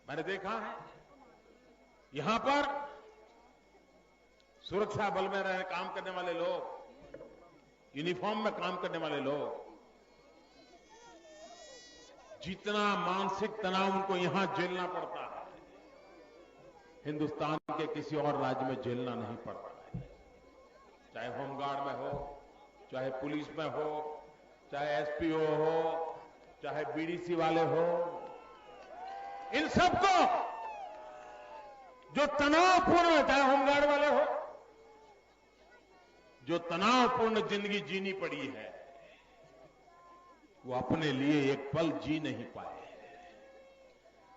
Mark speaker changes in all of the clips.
Speaker 1: मैंने देखा है यहां पर सुरक्षा बल में काम करने वाले लोग, यूनिफॉर्म में काम करने वाले लोग, जितना मानसिक तनाव उनको यहां झेलना पड़ता है, हिंदुस्तान के किसी और राज्य में झेलना नहीं पड़ता है। चाहे होमगार्ड में हो, चाहे पुलिस में हो, चाहे एसपीओ हो, चाहे बीडीसी वाले हो, इन सबको जो तनावपूर्ण है, चाहे होमगार्ड वाले हो, जो तनावपूर्ण जिंदगी जीनी पड़ी है, वो अपने लिए एक पल जी नहीं पाए।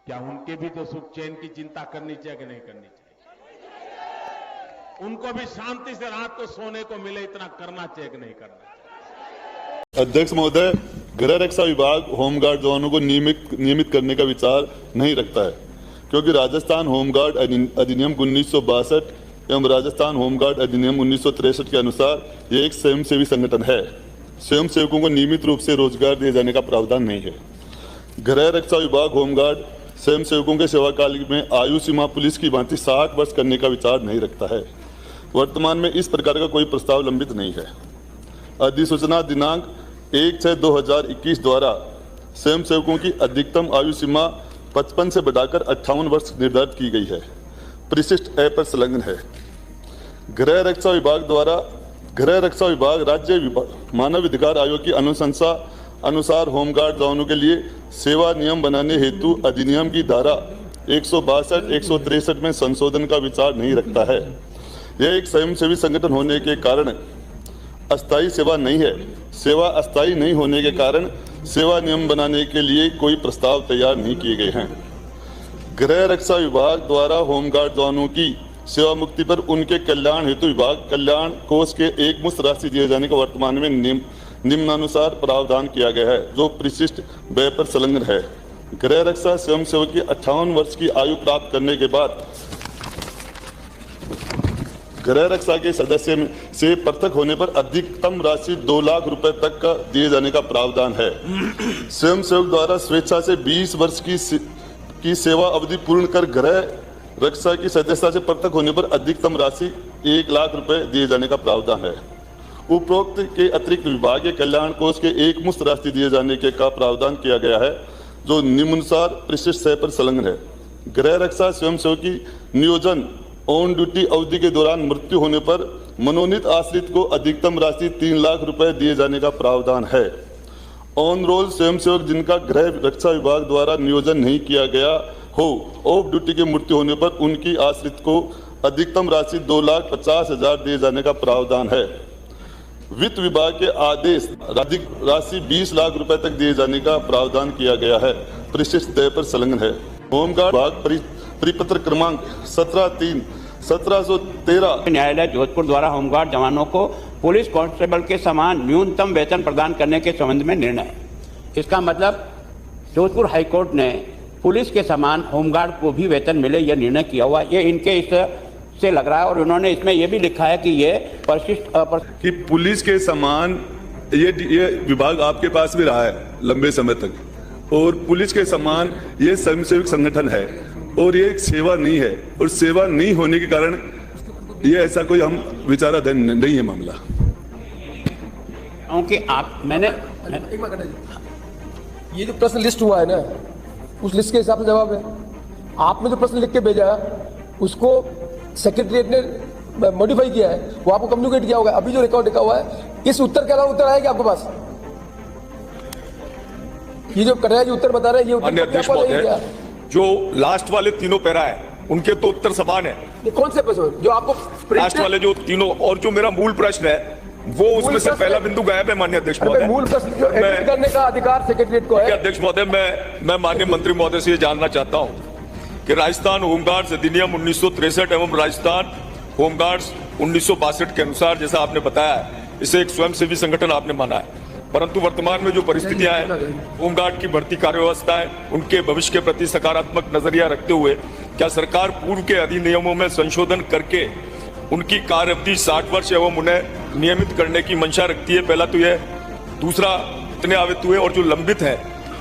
Speaker 1: क्या उनके भी तो सुख चैन की चिंता करनी चाहिए कि नहीं करनी चाहिए? उनको भी शांति से रात को सोने को मिले, इतना करना चाहिए कि नहीं करना चाहिए?
Speaker 2: अध्यक्ष महोदय, गृह रक्षा विभाग होमगार्ड जवानों को नियमित करने का विचार नहीं रखता है, क्योंकि राजस्थान होमगार्ड अधिनियम 1962 एवं राजस्थान होमगार्ड अधिनियम 1963 के अनुसार ये एक स्वयंसेवी संगठन है। स्वयं सेवकों को नियमित रूप से रोजगार दिए जाने का प्रावधान नहीं है। गृह रक्षा विभाग होमगार्ड स्वयं सेवकों के सेवाकाल में आयु सीमा पुलिस की भांति 60 वर्ष करने का विचार नहीं रखता है। वर्तमान में इस प्रकार का कोई प्रस्ताव लंबित नहीं है। अधिसूचना दिनांक 1/6/2021 द्वारा स्वयं सेवकों की अधिकतम आयु सीमा 55 से बढ़ाकर 58 वर्ष निर्धारित की गई है। परिशिष्ट ए पर संलग्न है। गृह रक्षा विभाग राज्य मानव अधिकार आयोग की अनुशंसा अनुसार होमगार्ड जवानों के लिए सेवा नियम बनाने हेतु अधिनियम की धारा 162-163 में संशोधन का विचार नहीं रखता है। यह एक स्वयंसेवी संगठन होने के कारण अस्थायी सेवा नहीं है। सेवा अस्थायी नहीं होने के कारण सेवा नियम बनाने के लिए कोई प्रस्ताव तैयार नहीं किए गए हैं। गृह रक्षा विभाग द्वारा होमगार्ड जवानों की सेवा मुक्ति पर उनके कल्याण हेतु विभाग कल्याण कोष के एक मुश्त राशि दिए जाने का वर्तमान में निम्नानुसार प्रावधान किया गया है, जो परिशिष्ट व्यय पर संलग्न है। गृह रक्षा स्वयं सेवक की 58 वर्ष की आयु प्राप्त करने के बाद गृह रक्षा के सदस्य से पृथक होने पर अधिकतम राशि 2 लाख रुपए तक का दिए जाने का प्रावधान है। स्वयं सेवक द्वारा स्वेच्छा से 20 वर्ष की सेवा अवधि पूर्ण कर गृह रक्षा की सदस्यता से पृथक होने पर अधिकतम राशि 1 लाख रुपए दिए जाने का प्रावधान है। उपरोक्त के अतिरिक्त विभाग के कल्याण कोष के एक मुश्त राशि दिए जाने के का प्रावधान किया गया है, जो निम्नानुसार परिशिष्ट 6 पर संलग्न है। गृह रक्षा स्वयं सेवक की नियोजन ऑन ड्यूटी अवधि के दौरान मृत्यु होने पर मनोनीत आश्रित को अधिकतम राशि 3 लाख रुपए दिए जाने का प्रावधान है। ऑन रोल स्वयंसेवक जिनका गृह रक्षा विभाग द्वारा नियोजन नहीं किया गया हो, ऑफ ड्यूटी की मृत्यु होने पर उनकी आश्रित को अधिकतम राशि 2,50,000 दिए जाने का प्रावधान है। वित्त विभाग के आदेश राशि 20 लाख रुपए तक दिए जाने का प्रावधान किया गया है। परिशिष्ट तय पर संलग्न है। होमगार्ड विभाग परिपत्र क्रमांक 17/3/1713
Speaker 3: न्यायालय जोधपुर द्वारा होमगार्ड जवानों को पुलिस कांस्टेबल के समान न्यूनतम वेतन प्रदान करने के संबंध में निर्णय। इसका मतलब जोधपुर हाईकोर्ट ने पुलिस के समान होमगार्ड को भी वेतन मिले, यह निर्णय किया हुआ। ये इनके इस से लग रहा है, और उन्होंने इसमें यह भी लिखा है कि ये परिशिष्ट
Speaker 2: कि पुलिस के समान ये विभाग आपके पास भी रहा है लंबे समय तक, और पुलिस के समान ये स्वयंसेवक संगठन है, और ये एक सेवा नहीं है, और सेवा नहीं होने के कारण ये ऐसा कोई हम विचाराधीन नहीं है मामला।
Speaker 3: क्योंकि
Speaker 4: ये जो प्रश्न लिस्ट हुआ है ना, उस लिस्ट के हिसाब से जवाब है। आपने जो प्रश्न लिख के भेजा उसको सेक्रेटरीट ने मॉडिफाई किया है, वो आपको कम्युनिकेट किया होगा। अभी जो रिकॉर्ड लिखा हुआ है, इस उत्तर के अलावा उत्तर आएगा आपके पास? ये जो कन्हैया जी उत्तर बता रहे हैं, ये उत्तर
Speaker 5: जो लास्ट वाले तीनों पैरा है उनके तो उत्तर समान है।
Speaker 4: कौन से प्रश्न जो आपको
Speaker 5: लास्ट वाले जो तीनों, और जो मेरा मूल प्रश्न है वो उसमें से पहला बिंदु गायब है। माननीय अध्यक्ष महोदय,
Speaker 4: मूल प्रश्न करने का अधिकार सेक्रेटरीट को है।
Speaker 5: अध्यक्ष महोदय, मैं माननीय मंत्री महोदय से ये जानना चाहता हूँ कि राजस्थान होमगार्ड्स अधिनियम 1963 एवं राजस्थान होमगार्ड्स 1962 के अनुसार, जैसा आपने बताया है, इसे एक स्वयंसेवी संगठन आपने माना है, परंतु वर्तमान में जो परिस्थितियां हैं, होमगार्ड की भर्ती कार्यव्यवस्था है, उनके भविष्य के प्रति सकारात्मक नजरिया रखते हुए क्या सरकार पूर्व के अधिनियमों में संशोधन करके उनकी कार्य अवधि 60 वर्ष एवं उन्हें नियमित करने की मंशा रखती है? पहला तो यह। दूसरा, इतने आवेदन हुए और जो लंबित है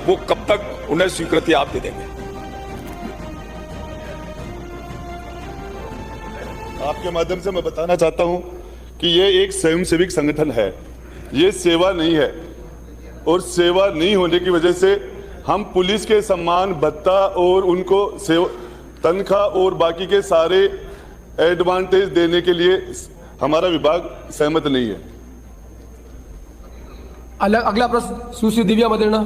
Speaker 5: वो कब तक उन्हें स्वीकृति आप दे देंगे?
Speaker 2: आपके माध्यम से मैं बताना चाहता हूं कि ये एक स्वयंसेवी संगठन है, ये सेवा नहीं है, और सेवा नहीं होने की वजह से हम पुलिस के सम्मान भत्ता और उनको तनख्वाह और बाकी के सारे एडवांटेज देने के लिए हमारा विभाग सहमत नहीं है।
Speaker 4: अगला प्रश्न सुश्री दिव्या मदेरणा।